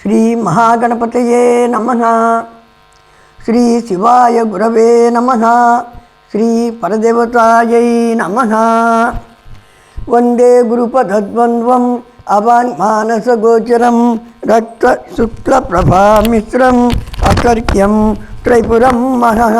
శ్రీ మహాగణపతయే నమః. శ్రీ శివాయ గురవే నమః. శ్రీ పరదేవతాయై నమః. వందే గురుపదద్వంద్వం అవాన్మానసగోచరం రక్త శుక్లప్రభామిశ్రం అకర్క్యం త్రైపురం మహః.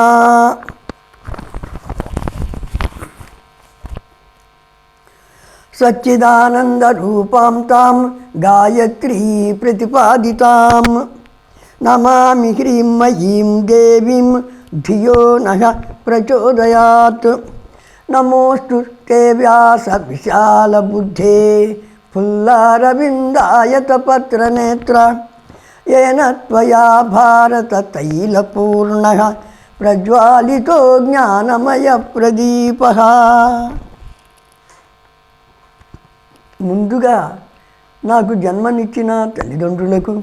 సచ్చిదానందరూపాం తాం గాయత్రీ ప్రతిపాదితాం నమామి హ్రీమయీం దేవీం ధియో నః ప్రచోదయాత్. నమోస్తు తే వ్యాస విశాలబుద్ధే ఫుల్లారవిందాయతపత్రనేత్ర येन त्वया भारततैलपूर्णः प्रज्वालितो ज्ञानमयप्रदीपः. ముందుగా నాకు జన్మనిచ్చిన తల్లిదండ్రులకు,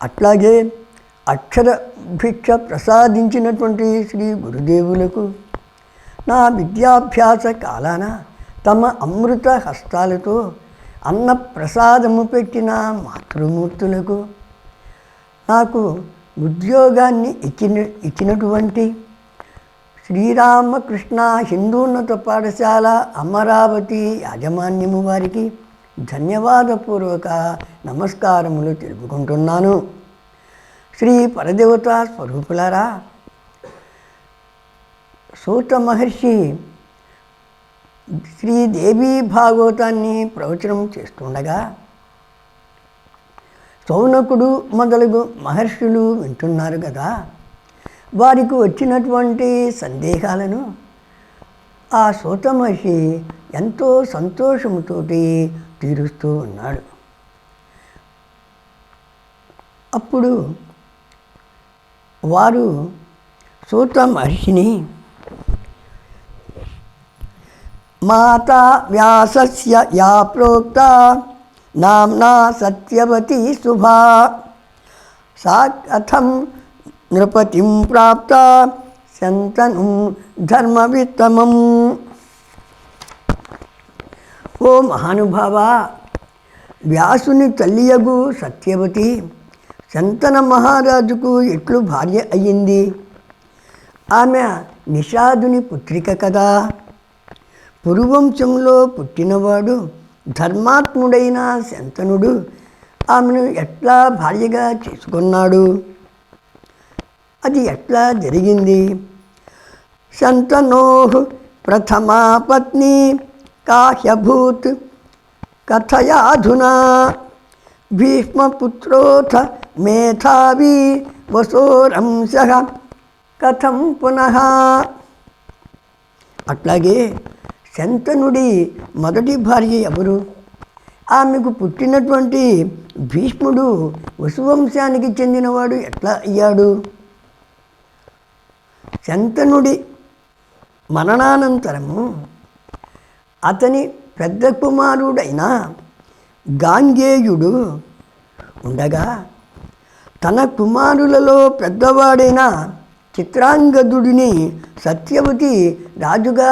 అట్లాగే అక్షర భిక్ష ప్రసాదించినటువంటి శ్రీ గురుదేవులకు, నా విద్యాభ్యాస కాలాన తమ అమృత హస్తాలతో అన్న ప్రసాదము పెట్టిన మాతృమూర్తులకు, నాకు ఉద్యోగాన్ని ఇచ్చినటువంటి శ్రీరామకృష్ణ హిందూన్నత పాఠశాల అమరావతి యాజమాన్యము వారికి ధన్యవాదపూర్వక నమస్కారములు తెలుపుకుంటున్నాను. శ్రీ పరదేవతా స్వరూపులారా, సూత మహర్షి శ్రీదేవి భాగవతాన్ని ప్రవచనం చేస్తుండగా శౌనకుడు మొదలగు మహర్షులు వింటున్నారు కదా. వారికి వచ్చినటువంటి సందేహాలను ఆ సూత మహర్షి ఎంతో సంతోషంతో తీరుస్తూ ఉన్నాడు. అప్పుడు వారు సూత మహర్షిని, మాతా వ్యాసస్య యా ప్రోక్త నామ్నా సత్యవతి శుభా సా కథం నృపతిం ప్రాప్త శంతనుం ధర్మవిత్తమం. ఓ మహానుభావ, వ్యాసుని తల్లియగు సత్యవతి శంతన మహారాజుకు ఎట్లు భార్య అయ్యింది? ఆమె నిషాదుని పుత్రిక కదా. పురువంశంలో పుట్టినవాడు ధర్మాత్ముడైన శంతనుడు ఆమెను ఎట్లా భార్యగా చేసుకున్నాడు? అది ఎట్లా జరిగింది? శంతనోః ప్రథమా పత్ని కాహ్యభూత్ కథయాధునా భీష్మపుత్రోథ మేధావి వసోరంశః కథం పునః. అట్లాగే శంతనుడి మొదటి భార్య ఎవరు? ఆమెకు పుట్టినటువంటి భీష్ముడు వసువంశానికి చెందినవాడు ఎట్లా అయ్యాడు? శంతనుడి మరణానంతరము అతని పెద్ద కుమారుడైన గాంగేయుడు ఉండగా తన కుమారులలో పెద్దవాడైన చిత్రాంగదుడిని సత్యవతి రాజుగా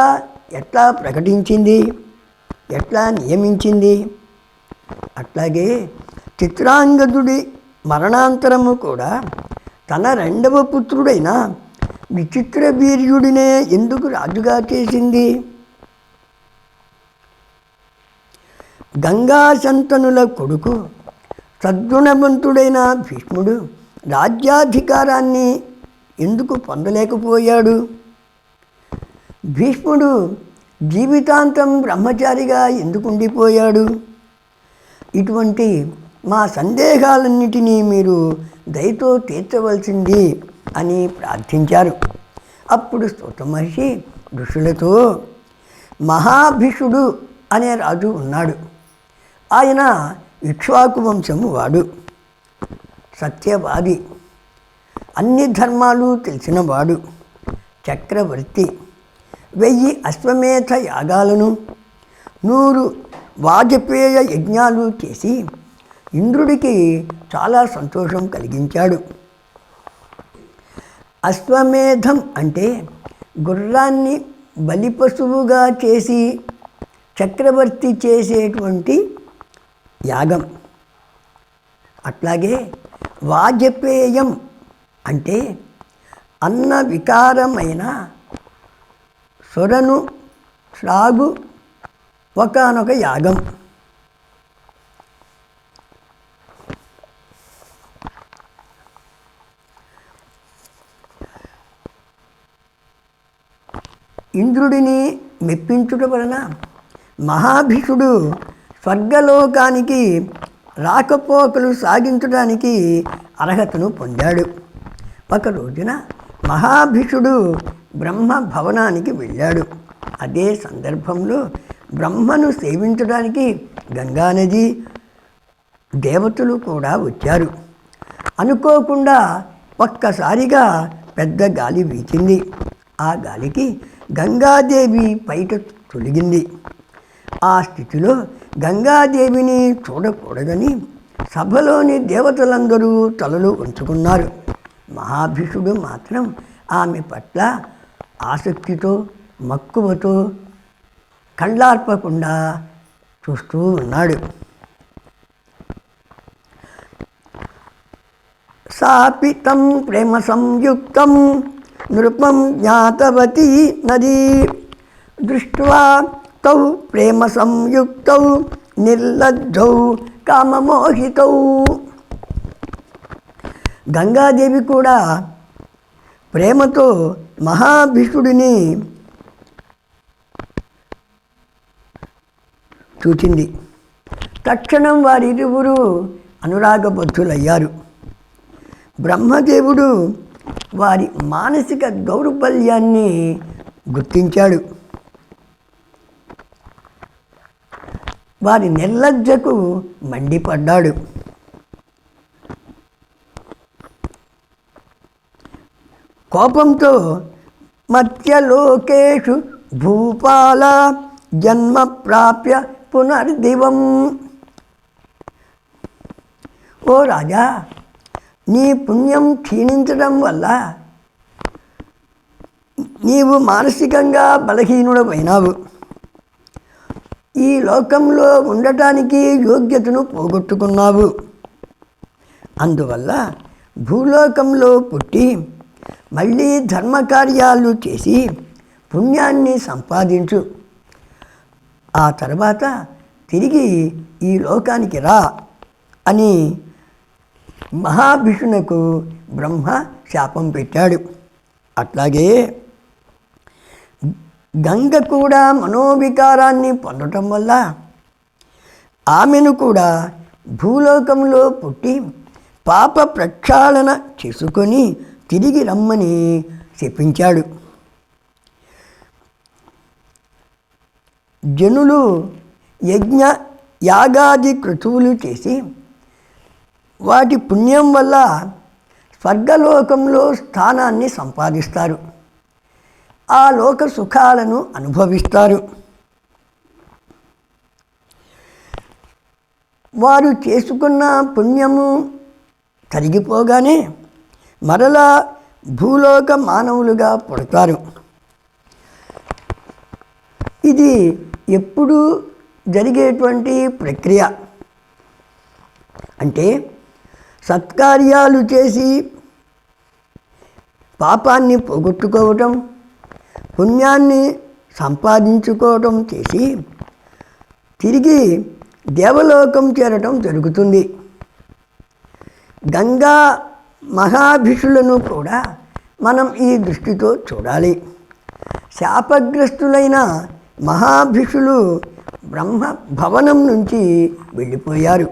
ఎట్లా ప్రకటించింది, ఎట్లా నియమించింది? అట్లాగే చిత్రాంగదుడి మరణాంతరము కూడా తన రెండవ పుత్రుడైన విచిత్ర వీర్యుడినే ఎందుకు రాజుగా చేసింది? గంగాశంతనుల కొడుకు సద్గుణవంతుడైన భీష్ముడు రాజ్యాధికారాన్ని ఎందుకు పొందలేకపోయాడు? భీష్ముడు జీవితాంతం బ్రహ్మచారిగా ఎందుకు ఉండిపోయాడు? ఇటువంటి మా సందేహాలన్నిటినీ మీరు దయతో తీర్చవలసింది అని ప్రార్థించారు. అప్పుడు సూత మహర్షి ఋషులతో, మహాభిషుడు అనే రాజు ఉన్నాడు. ఆయన ఇక్ష్వాకు వంశము వాడు, సత్యవాది, అన్ని ధర్మాలు తెలిసినవాడు, చక్రవర్తి. 1000 అశ్వమేధ యాగాలను 100 వాజపేయ యజ్ఞాలు చేసి ఇంద్రుడికి చాలా సంతోషం కలిగించాడు. అశ్వమేధం అంటే గుర్రాన్ని బలిపశువుగా చేసి చక్రవర్తి చేసేటువంటి యాగం. అట్లాగే వాజపేయం అంటే అన్న వికారమైన సొరను త్రాగు ఒకానొక యాగం. ఇంద్రుడిని మెప్పించుట వలన మహాభిషుడు స్వర్గలోకానికి రాకపోకలు సాగించడానికి అర్హతను పొందాడు. ఒక రోజున మహాభిషుడు బ్రహ్మ భవనానికి వెళ్ళాడు. అదే సందర్భంలో బ్రహ్మను సేవించడానికి గంగానది దేవతలు కూడా వచ్చారు. అనుకోకుండా ఒక్కసారిగా పెద్ద గాలి వీచింది. ఆ గాలికి గంగాదేవి బయట తొలగింది. ఆ స్థితిలో గంగాదేవిని చూడకూడదని సభలోని దేవతలందరూ తలలు ఉంచుకున్నారు. మహాభిషుడు మాత్రం ఆమె పట్ల ఆసక్తితో మక్కువతో కళ్ళార్పకుండా చూస్తూ ఉన్నాడు. సాపితం ప్రేమ సంయుక్తం నృపం జ్ఞాతవతి నదీ దృష్ట్వా తౌ ప్రేమ సంయుక్తౌ నిర్లజ్జౌ కామమోహితౌ. గంగాదేవి కూడా ప్రేమతో మహాభిషుడిని చూచింది. తక్షణం వారిరువురు అనురాగబద్ధులయ్యారు. బ్రహ్మదేవుడు వారి మానసిక దౌర్బల్యాన్ని గుర్తించాడు. వారి నిర్లజ్జకు మండిపడ్డాడు. కోపంతో మత్స్యలోకేషు భూపాల జన్మ ప్రాప్య పునర్దివం. ఓ రాజా, నీ పుణ్యం క్షీణించడం వల్ల నీవు మానసికంగా బలహీనుడమైనావు. ఈ లోకంలో ఉండటానికి యోగ్యతను పోగొట్టుకున్నావు. అందువల్ల భూలోకంలో పుట్టి మళ్ళీ ధర్మకార్యాలు చేసి పుణ్యాన్ని సంపాదించు. ఆ తర్వాత తిరిగి ఈ లోకానికి రా అని మహాభిషునకు బ్రహ్మ శాపం పెట్టాడు. అట్లాగే గంగ కూడా మనోవికారాన్ని పొందటం వల్ల ఆమెను కూడా భూలోకంలో పుట్టి పాప ప్రక్షాళన చేసుకొని తిరిగి రమ్మని చెప్పించాడు. జనులు యజ్ఞ యాగాది క్రతువులు చేసి వాటి పుణ్యం వల్ల స్వర్గలోకంలో స్థానాన్ని సంపాదిస్తారు. ఆ లోక సుఖాలను అనుభవిస్తారు. వారు చేసుకున్న పుణ్యము కరిగిపోగానే మరలా భూలోక మానవులుగా పుడతారు. ఇది ఎప్పుడూ జరిగేటువంటి ప్రక్రియ. అంటే సత్కార్యాలు చేసి పాపాన్ని పోగొట్టుకోవటం, పుణ్యాన్ని సంపాదించుకోవటం చేసి తిరిగి దేవలోకం చేరటం జరుగుతుంది. గంగా మహాభిషులను కూడా మనం ఈ దృష్టితో చూడాలి. శాపగ్రస్తులైన మహాభిషులు బ్రహ్మ భవనం నుంచి వెళ్ళిపోయారు.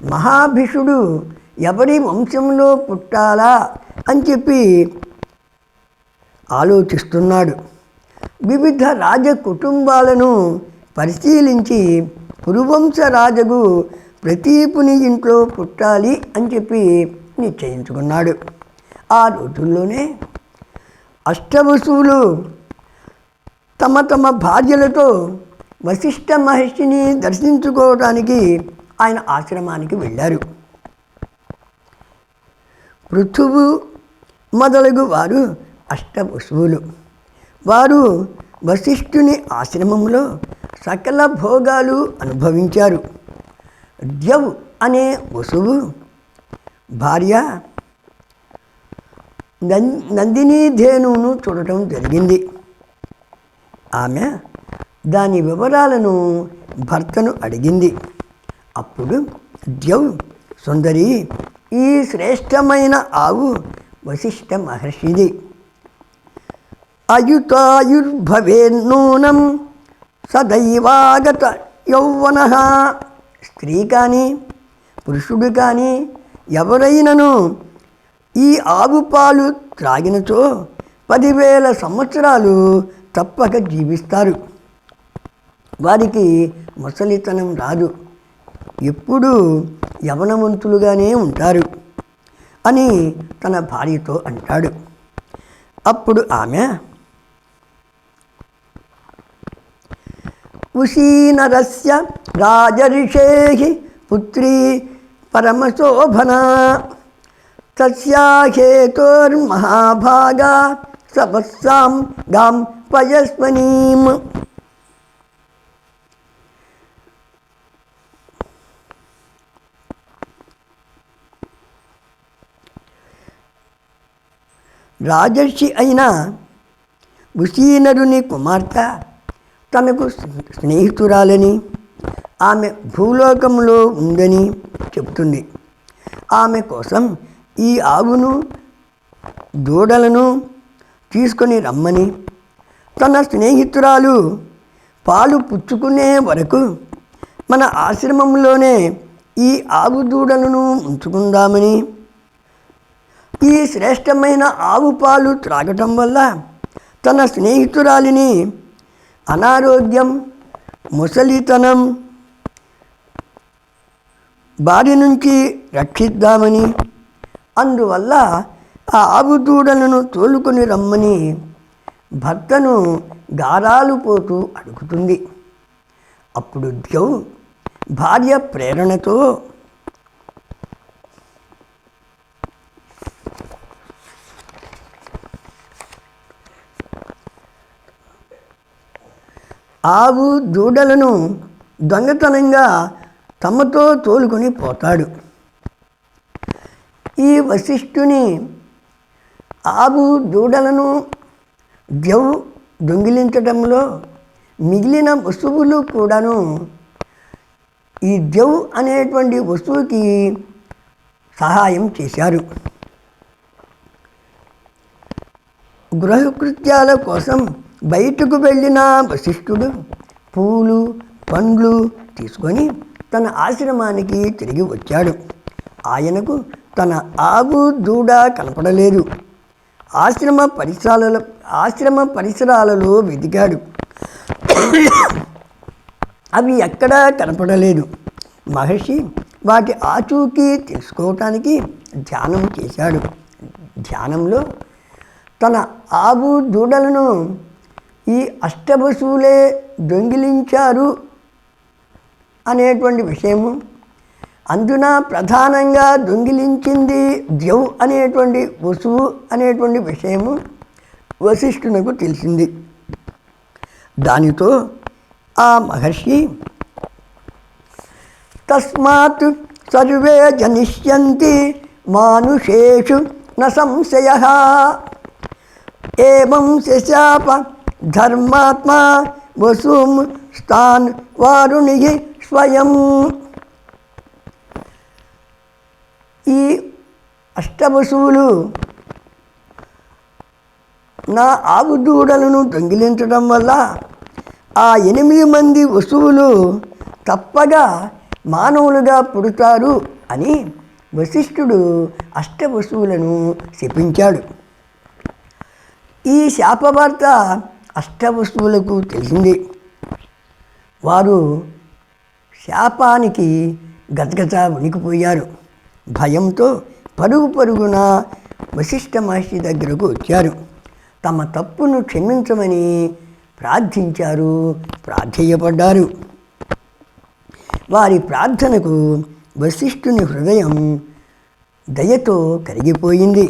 మహాభిషుడు ఎవరి వంశంలో పుట్టాలా అని చెప్పి ఆలోచిస్తున్నాడు. వివిధ రాజ కుటుంబాలను పరిశీలించి పురువంశ రాజగు ప్రతీపుని ఇంట్లో పుట్టాలి అని చెప్పి నిశ్చయించుకున్నాడు. ఆ రోజుల్లోనే అష్టవసువులు తమ తమ భార్యలతో వశిష్ఠ మహర్షిని దర్శించుకోవడానికి ఆయన ఆశ్రమానికి వెళ్ళారు. పృథువు మొదలగు వారు అష్టవసువులు. వారు వశిష్ఠుని ఆశ్రమంలో సకల భోగాలు అనుభవించారు. ద్యవు అనే వసువు భార్య నందినీ ధేనువును చూడటం జరిగింది. ఆమె దాని వివరాలను భర్తను అడిగింది. అప్పుడు ద్యౌ, సుందరి, ఈ శ్రేష్టమైన ఆవు వశిష్ఠ మహర్షిది. అయుతాయుర్భవేన్నూనం సదైవాగత యౌవన. స్త్రీ కానీ పురుషుడు కానీ ఎవరైనను ఈ ఆవు పాలు త్రాగినచో 10,000 సంవత్సరాలు తప్పక జీవిస్తారు. వారికి ముసలితనం రాదు, ఎప్పుడూ యవనవంతులుగానే ఉంటారు అని తన భార్యతో అంటాడు. అప్పుడు ఆమె, ఉశీనరస్య రాజర్షేః పుత్రీ పరమశోభనా తస్యా హేతోర్మహాభాగా సవత్సాం గాం పయస్వనీం. రాజర్షి అయిన ఉశీనరుని కుమార్తె తనకు స్నేహితురాలని, ఆమె భూలోకంలో ఉందని చెబుతుంది. ఆమె కోసం ఈ ఆవును దూడలను తీసుకొని రమ్మని, తన స్నేహితురాలు పాలు పుచ్చుకునే వరకు మన ఆశ్రమంలోనే ఈ ఆవు దూడలను ఉంచుకుందామని, ఈ శ్రేష్టమైన ఆవు పాలు త్రాగటం వల్ల తన స్నేహితురాలిని అనారోగ్యం, ముసలితనం బారి నుంచి రక్షిద్దామని, అందువల్ల ఆ ఆవు దూడలను తోలుకొని రమ్మని భర్తను గారాలు పోతూ అడుగుతుంది. అప్పుడు ద్యౌ భార్య ప్రేరణతో, ఆవు దూడలను దొంగతనంగా తమతో తోలుకొని పోతాడు. ఈ వశిష్ఠుని ఆవు దూడలను ద్యౌ దొంగిలించడంలో మిగిలిన వస్తువులు కూడాను ఈ ద్యౌ అనేటువంటి వస్తువుకి సహాయం చేశారు. గృహకృత్యాల కోసం బయటకు వెళ్ళిన వశిష్ఠుడు పూలు పండ్లు తీసుకొని తన ఆశ్రమానికి తిరిగి వచ్చాడు. ఆయనకు తన ఆవు దూడ కనపడలేదు. ఆశ్రమ పరిసరాలలో వెతికాడు, అవి ఎక్కడా కనపడలేదు. మహర్షి వాటి ఆచూకీ తెలుసుకోవటానికి ధ్యానం చేశాడు. ధ్యానంలో తన ఆవు దూడలను ఈ అష్టవసువులే దొంగిలించారు అనేటువంటి విషయము, అందున ప్రధానంగా దొంగిలించింది ద్యౌ అనేటువంటి వసువు అనేటువంటి విషయము వశిష్ఠునకు తెలిసింది. దానితో ఆ మహర్షి, తస్మాత్ సర్వే జనిష్యంతి మానుషేషు న సంశయః ఏవం శశాప ధర్మాత్మా వసుం స్థాన్ వారుణి స్వయం. ఈ అష్టవసువులు నా ఆవు దూడలను దొంగిలించడం వల్ల ఆ 8 మంది వసువులు తప్పగా మానవులుగా పుడతారు అని వశిష్ఠుడు అష్టవసువులను శపించాడు. ఈ శాపవార్త అష్టవసువులకు తెలిసింది. వారు శాపానికి గజగజ వణికిపోయారు. భయంతో పరుగున వశిష్ఠ మహర్షి దగ్గరకు వచ్చారు. తమ తప్పును క్షమించమని ప్రార్థించారు, ప్రాధేయపడ్డారు. వారి ప్రార్థనకు వశిష్ఠుని హృదయం దయతో కరిగిపోయింది.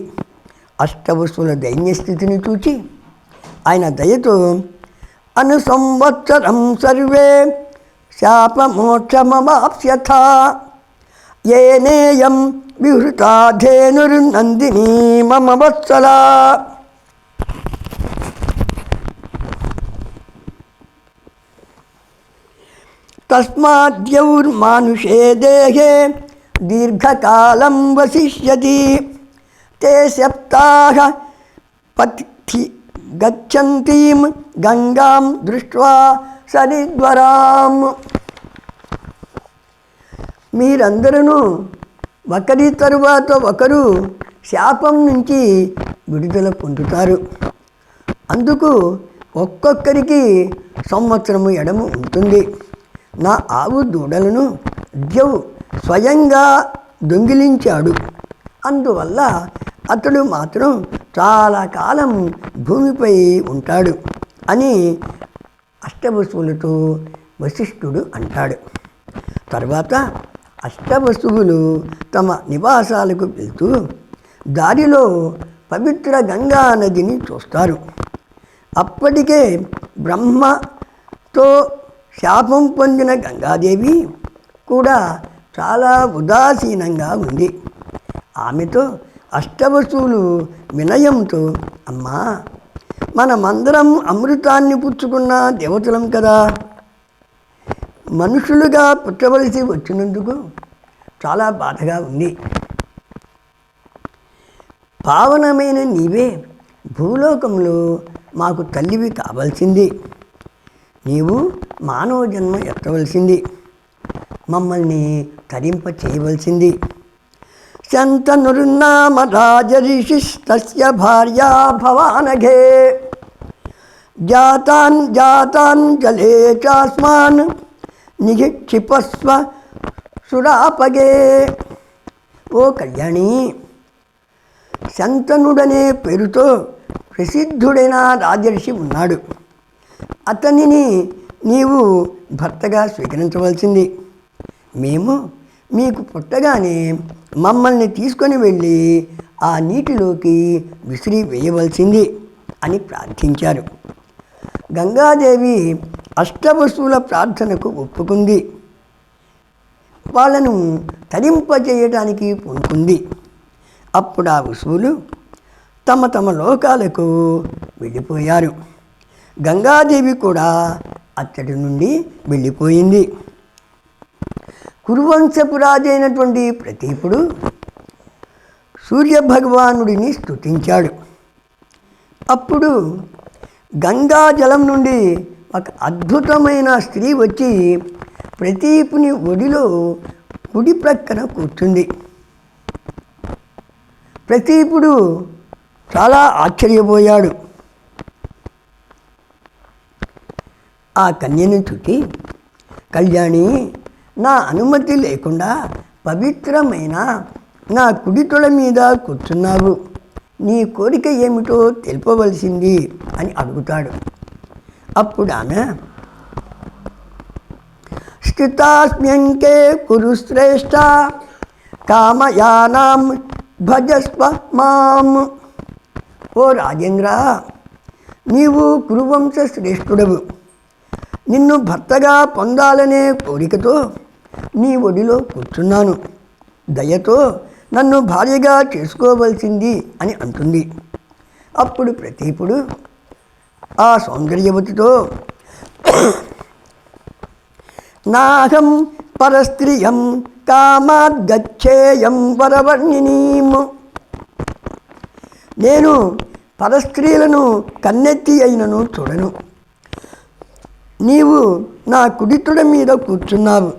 అష్టవసుల దైన్యస్థితిని చూచి ఆయన దయతో, అనుసంవత్సరం సర్వే శాపమోక్షమవాప్స్యథ ఏనేయం విహృతా ధేనుర్నందినీ మమ వత్సలా. తస్మాద్యౌర్మానుషే దేహే దీర్ఘకాలం వసిష్యతి. తే సప్తాహ పథి గచ్చంతీం గంగాం దృష్ట్వా సరిద్వరాం. మీరందరూ ఒకరి తరువాత ఒకరు శాపం నుంచి విడుదల పొందుతారు. అందుకు ఒక్కొక్కరికి సంవత్సరము ఎడము ఉంటుంది. నా ఆవు దూడలను ద్యౌ స్వయంగా దొంగిలించాడు. అందువల్ల అతడు మాత్రం చాలా కాలం భూమిపై ఉంటాడు అని అష్టవసువులతో వశిష్ఠుడు అంటాడు. తర్వాత అష్టవసువులు తమ నివాసాలకు వెళ్తూ దారిలో పవిత్ర గంగా నదిని చూస్తారు. అప్పటికే బ్రహ్మతో శాపం పొందిన గంగాదేవి కూడా చాలా ఉదాసీనంగా ఉంది. ఆమెతో అష్టవసువులు వినయంతో, అమ్మా, మనమందరం అమృతాన్ని పుచ్చుకున్న దేవతలం కదా, మనుషులుగా పుట్టవలసి వచ్చినందుకు చాలా బాధగా ఉంది. పావనమైన నీవే భూలోకంలో మాకు తల్లివి కావాల్సింది. నీవు మానవ జన్మ ఎత్తవలసింది, మమ్మల్ని తరింప చేయవలసింది. శంతనుర్నామ రాజరిషిస్తస్య భార్యా భవానఘే జాతాన్ జలే చాస్మాన్ నిక్షిపస్వ సురాపగే. ఓ కళ్యాణి, శంతనుడనే పేరుతో ప్రసిద్ధుడైన రాజర్షి ఉన్నాడు. అతనిని నీవు భర్తగా స్వీకరించవలసింది. మేము మీకు పుట్టగానే మమ్మల్ని తీసుకొని వెళ్ళి ఆ నీటిలోకి విసిరి వేయవలసింది అని ప్రార్థించారు. గంగాదేవి అష్టవసువుల ప్రార్థనకు ఒప్పుకుంది. వాళ్ళను తరింపజేయడానికి పూనుకుంది. అప్పుడు ఆ వసువులు తమ తమ లోకాలకు వెళ్ళిపోయారు. గంగాదేవి కూడా అచ్చటి నుండి వెళ్ళిపోయింది. కురువంశపు రాజైనటువంటి ప్రతీపుడు సూర్యభగవానుడిని స్తుతించాడు. అప్పుడు గంగా జలం నుండి ఒక అద్భుతమైన స్త్రీ వచ్చి ప్రతీపుని ఒడిలో కుడి ప్రక్కన కూర్చుంది. ప్రతీపుడు చాలా ఆశ్చర్యపోయాడు. ఆ కన్యను చూచి, కళ్యాణి, నా అనుమతి లేకుండా పవిత్రమైన నా కుడి తొడ మీద కూర్చున్నావు, నీ కోరిక ఏమిటో తెలుపవలసింది అని అడుగుతాడు. అప్పుడు ఆమె, స్థితాస్మ్యంకే కురు శ్రేష్ఠ కామయానాం భజస్వ మాం. ఓ రాజేంద్ర, నీవు కురువంశ శ్రేష్ఠుడవు. నిన్ను భర్తగా పొందాలనే కోరికతో నీ ఒడిలో కూర్చున్నాను. దయతో నన్ను భార్యగా చేసుకోవలసింది అని అంటుంది. అప్పుడు ప్రతీపుడు ఆ సౌందర్యవతితో, నాహం పరస్త్రియం కామాద్గచ్చేయం వరవర్ణినీం. నేను పరస్త్రీలను కన్నెత్తి అయినను చూడను. నీవు నా కుడితొడ మీద కూర్చున్నావు.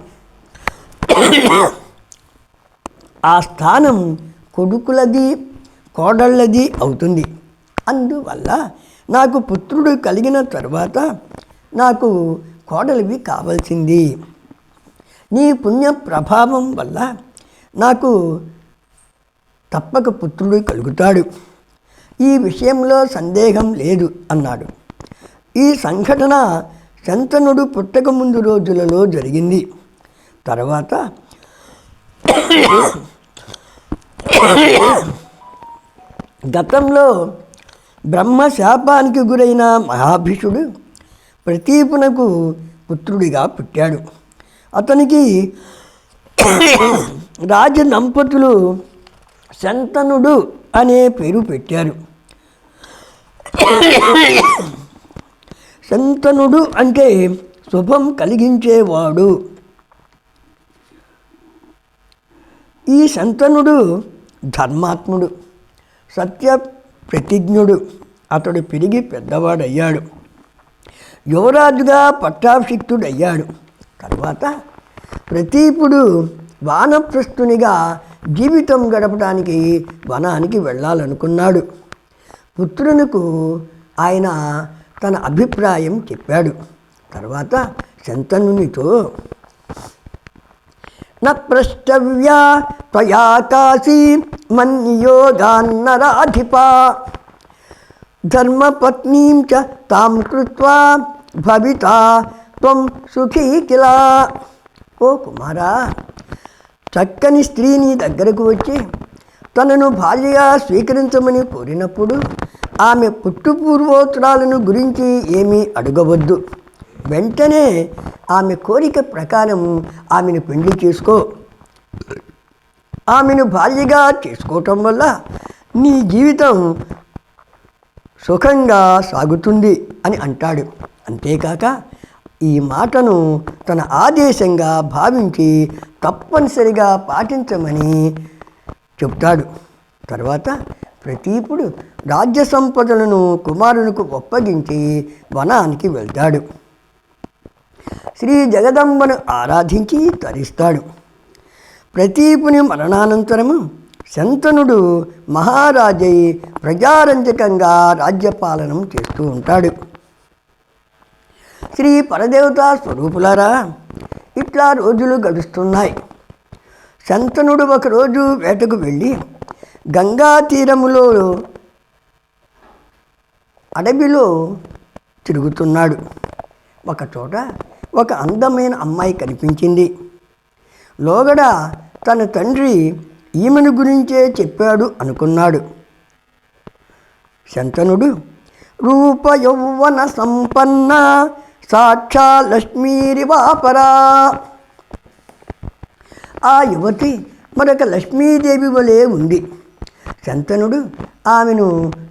ఆ స్థానం కొడుకులది కోడళ్ళది అవుతుంది. అందువల్ల నాకు పుత్రుడు కలిగిన తరువాత నాకు కోడలివి కావాల్సింది. నీ పుణ్య ప్రభావం వల్ల నాకు తప్పక పుత్రుడు కలుగుతాడు. ఈ విషయంలో సందేహం లేదు అన్నాడు. ఈ సంఘటన శంతనుడు పుట్టక ముందు రోజులలో జరిగింది. తర్వాత గతంలో బ్రహ్మశాపానికి గురైన మహాభిషుడు ప్రతీపునకు పుత్రుడిగా పుట్టాడు. అతనికి రాజదంపతులు శంతనుడు అనే పేరు పెట్టారు. శంతనుడు అంటే శుభం కలిగించేవాడు. ఈ శంతనుడు ధర్మాత్ముడు, సత్య ప్రతిజ్ఞుడు. అతడు పెరిగి పెద్దవాడయ్యాడు, యువరాజుగా పట్టాభిషిక్తుడయ్యాడు. తర్వాత ప్రతీపుడు వానప్రస్థునిగా జీవితం గడపడానికి వనానికి వెళ్ళాలనుకున్నాడు. పుత్రునికు ఆయన తన అభిప్రాయం చెప్పాడు. తర్వాత శంతనునితో, న ప్రష్టవ్యా త్వయా కాశీ మన్నియోగాన్నరాధిప ధర్మపత్నీం చ తాం కృత్వా భవితా త్వం సుఖీ కిలా. ఓ కుమారా, చక్కని స్త్రీ నీ దగ్గరకు వచ్చి తనను భార్యగా స్వీకరించమని కోరినప్పుడు ఆమె పుట్టుపూర్వోత్తరాలను గురించి ఏమీ అడగవద్దు. వెంటనే ఆమె కోరిక ప్రకారం ఆమెను పెళ్లి చేసుకో. ఆమెను భార్యగా చేసుకోవటం వల్ల నీ జీవితం సుఖంగా సాగుతుంది అని అంటాడు. అంతేకాక ఈ మాటను తన ఆదేశంగా భావించి తప్పనిసరిగా పాటించమని చెప్తాడు. తర్వాత ప్రతీపుడు రాజ్య సంపదలను కుమారునికి ఒప్పగించి వనానికి వెళ్తాడు. శ్రీ జగదంబను ఆరాధించి తరిస్తాడు. ప్రతీపుని మరణానంతరము శంతనుడు మహారాజై ప్రజారంజకంగా రాజ్యపాలనం చేస్తూ ఉంటాడు. శ్రీ పరదేవతా స్వరూపులారా, ఇట్లా రోజులు గడుస్తున్నాయి. శంతనుడు ఒకరోజు వేటకు వెళ్ళి గంగా తీరములో అడవిలో తిరుగుతున్నాడు. ఒకచోట ఒక అందమైన అమ్మాయి కనిపించింది. లోగడ తన తండ్రి ఈమెను గురించే చెప్పాడు అనుకున్నాడు. శంతనుడు, రూప యౌవన సంపన్న సాక్షా లక్ష్మీరివాపరా. ఆ యువతి మరొక లక్ష్మీదేవి వలె ఉంది. శంతనుడు ఆమెను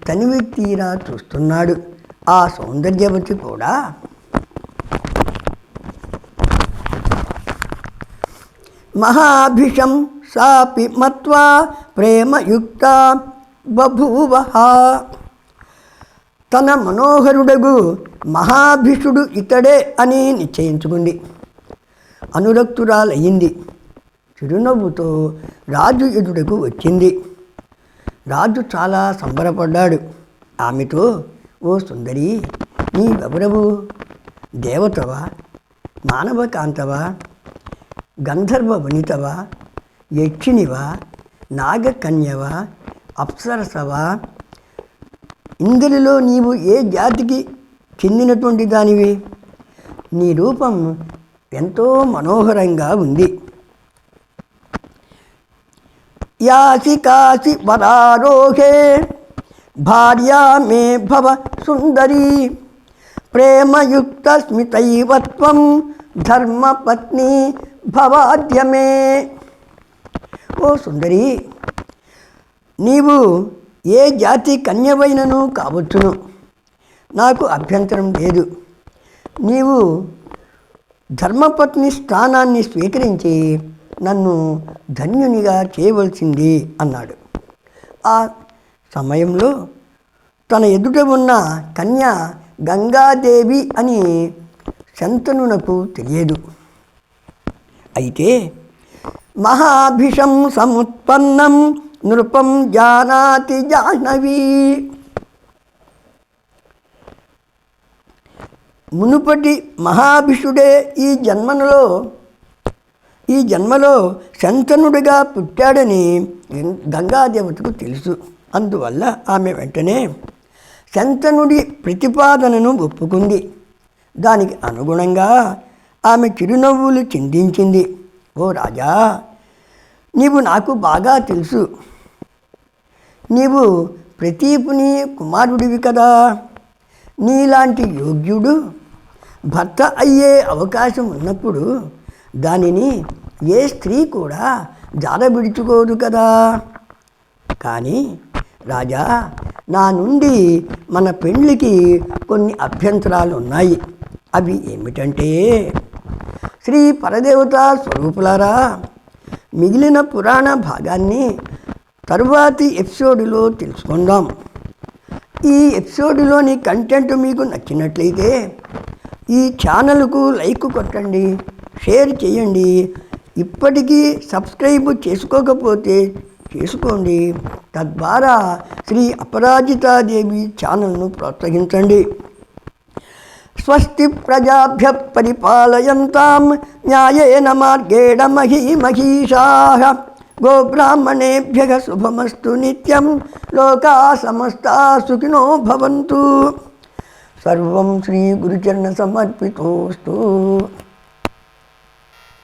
తనివి తీరా చూస్తున్నాడు. ఆ సౌందర్యవతి కూడా మహాభిషం సాపి మత్వా ప్రేమయుక్త బభూవ. తన మనోహరుడగు మహాభిషుడు ఇతడే అని నిశ్చయించుకుంది. అనురక్తురాలయ్యింది. చిరునవ్వుతో రాజు ఎదుటకు వచ్చింది. రాజు చాలా సంబరపడ్డాడు. ఆమెతో, ఓ సుందరి, నీవెవరవు? దేవతవా, మానవకాంతవా, గంధర్వ వనితవా, యక్షిణివా, నాగకన్యవా, అప్సరసవా? ఇందులో నీవు ఏ జాతికి చెందినటువంటి దానివి? నీ రూపం ఎంతో మనోహరంగా ఉంది. యాసి కాసి వరారోహే భార్యా మే భవ సుందరి ప్రేమయుక్త స్మితైవత్వం ధర్మపత్ని భవాద్యమే. ఓ సుందరి, నీవు ఏ జాతి కన్యవైనను కావచ్చును, నాకు అభ్యంతరం లేదు. నీవు ధర్మపత్ని స్థానాన్ని స్వీకరించి నన్ను ధన్యునిగా చేయవలసింది అన్నాడు. ఆ సమయంలో తన ఎదుట ఉన్న కన్య గంగాదేవి అని శంతనునకు తెలియదు. అయితే మహాభిషం సముత్పన్నం నృపం జానాతి జాహ్నవీ. మునుపటి మహాభిషుడే ఈ జన్మలో శంతనుడిగా పుట్టాడని గంగాదేవతకు తెలుసు. అందువల్ల ఆమె వెంటనే శంతనుడి ప్రతిపాదనను ఒప్పుకుంది. దానికి అనుగుణంగా ఆమె చిరునవ్వులు చిందించింది. ఓ రాజా, నీవు నాకు బాగా తెలుసు. నీవు ప్రతీపుని కుమారుడివి కదా. నీలాంటి యోగ్యుడు భర్త అయ్యే అవకాశం ఉన్నప్పుడు దానిని ఏ స్త్రీ కూడా జార విడుచుకోదు కదా. కానీ రాజా, నా నుండి మన పెళ్ళికి కొన్ని అభ్యంతరాలు ఉన్నాయి. అవి ఏమిటంటే, శ్రీ పరదేవత స్వరూపులారా, మిగిలిన పురాణ భాగాన్ని తరువాతి ఎపిసోడ్లో తెలుసుకుందాం. ఈ ఎపిసోడ్లోని కంటెంట్ మీకు నచ్చినట్లయితే ఈ ఛానల్కు లైక్ కొట్టండి, షేర్ చేయండి. ఇప్పటికీ సబ్స్క్రైబ్ చేసుకోకపోతే చేసుకోండి. తద్వారా శ్రీ అపరాజితాదేవి ఛానల్ను ప్రోత్సహించండి. స్వస్తి ప్రజాభ్య పరిపాలయంతాం న్యాయేన మార్గేణ మహీమహీషాః. గోబ్రాహ్మణేభ్యః శుభమస్తు నిత్యం. లోకాః సమస్తాః సుఖినో భవంతు. సర్వం శ్రీ గురుచరణ సమర్పితోస్తు.